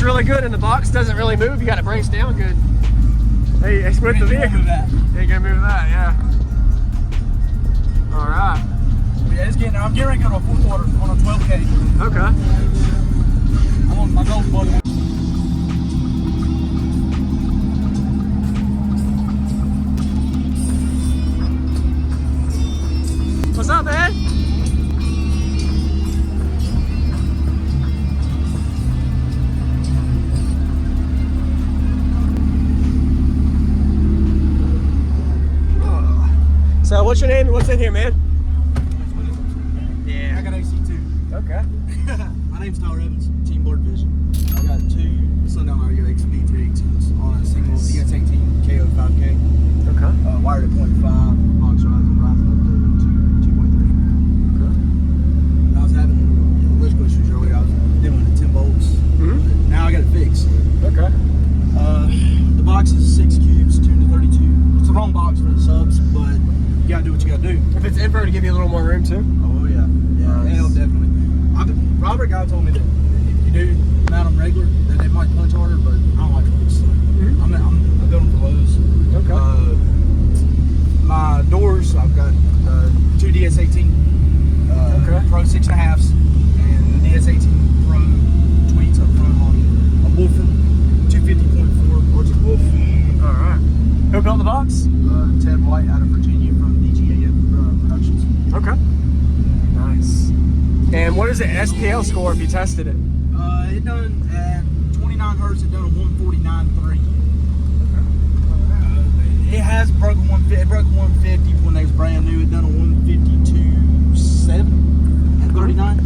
looks really good, and the box doesn't really move. You got it braced down good. Hey, it's with the vehicle. You gonna move that, yeah. All right. Yeah, it's getting. I'm getting ready to go to a 4th quarter on a 12K. Okay. I'm on my gold buddy. What's up, man? So what's your name and what's in here, man? Yeah. I got AC too. Okay. My name's Tyler Evans, Team Board Vision. I got 2 Sundown Audio XP 318s on a single DS18 KO 5K. Okay. Wired at 0.5, box rising up to 2.3. Okay. I was having electrical issues earlier. I was doing at 10 volts. Mm-hmm. Now I got it fixed. Okay. The box is 6 cubes, tuned to 32. It's the wrong box for the subs, but you gotta do what you gotta do. If it's info to give you a little more room too. Oh yeah, yeah, Nice. it'll definitely. Robert guy told me that if you do mount them regular, that they might punch harder, but I don't like those. So I'm building for Lowe's. Okay. My doors, I've got 2 DS18 Okay. Pro 6.5s and the DS18 Pro tweets up front on a Wolfen 250.4 Arctic Wolf. All right. Who built the box? Ted White out of Virginia from DGAF Productions. Okay. Nice. And what is the SPL score if you tested it? It done at 29 hertz. It done a 149.3. It has broken 150. It broke 150 when they was brand new. It done a 152.7 at 39.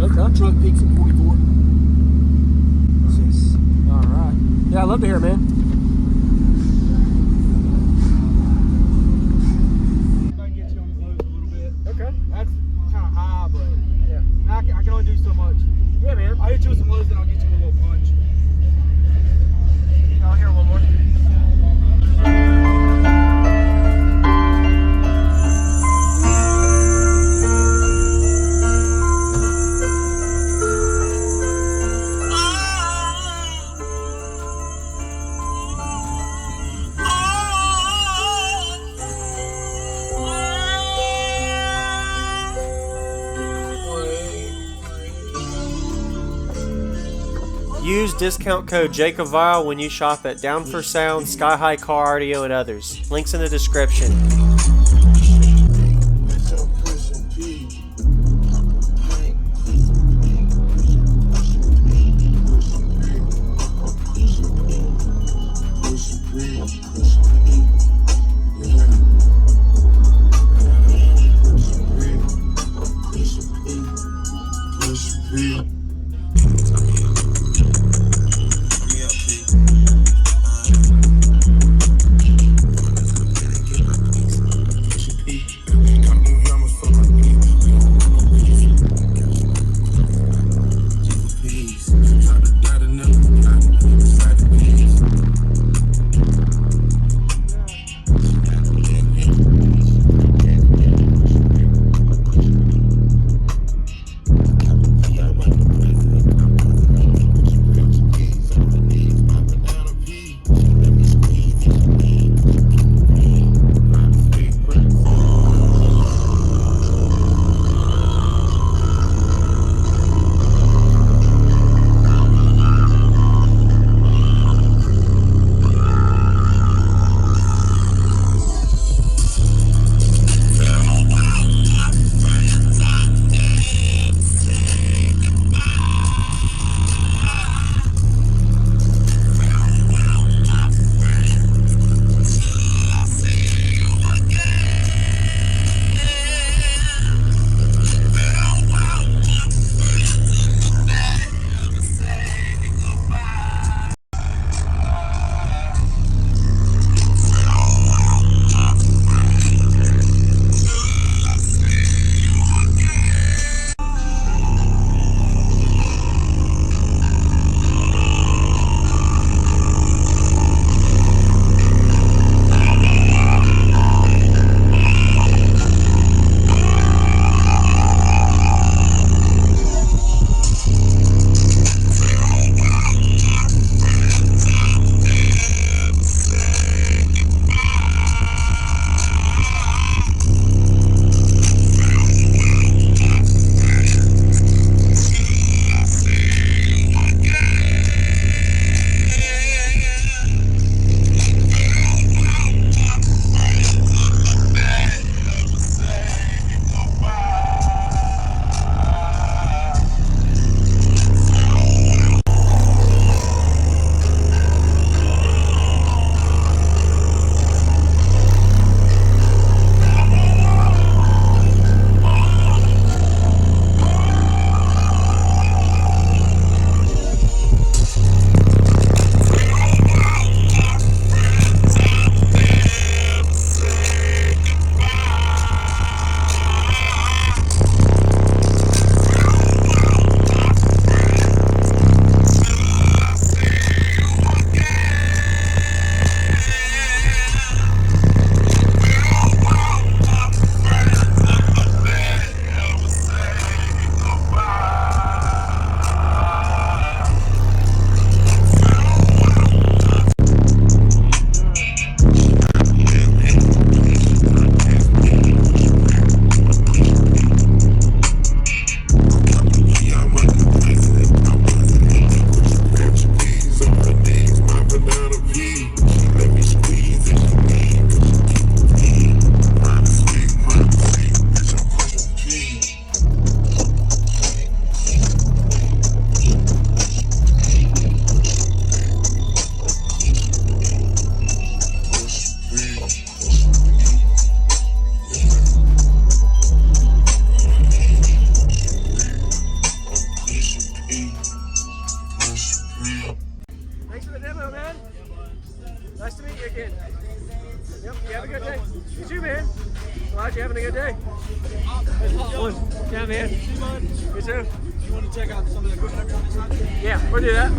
Okay. Truck peaks at 44. Nice. All right. Yeah, I love to hear it, man. I can get you on the lows a little bit. Okay. That's kind of high, but Yeah. I can only do so much. Yeah, man. I'll hit you with some lows, then I'll get you with a little punch. I'll hear one more. Use discount code JACOBVIRAL when you shop at Down for Sound, Sky High Car Audio, and others. Links in the description. One. Yeah, man. You too. You want to check out some of the equipment on this side? Yeah, we'll do that.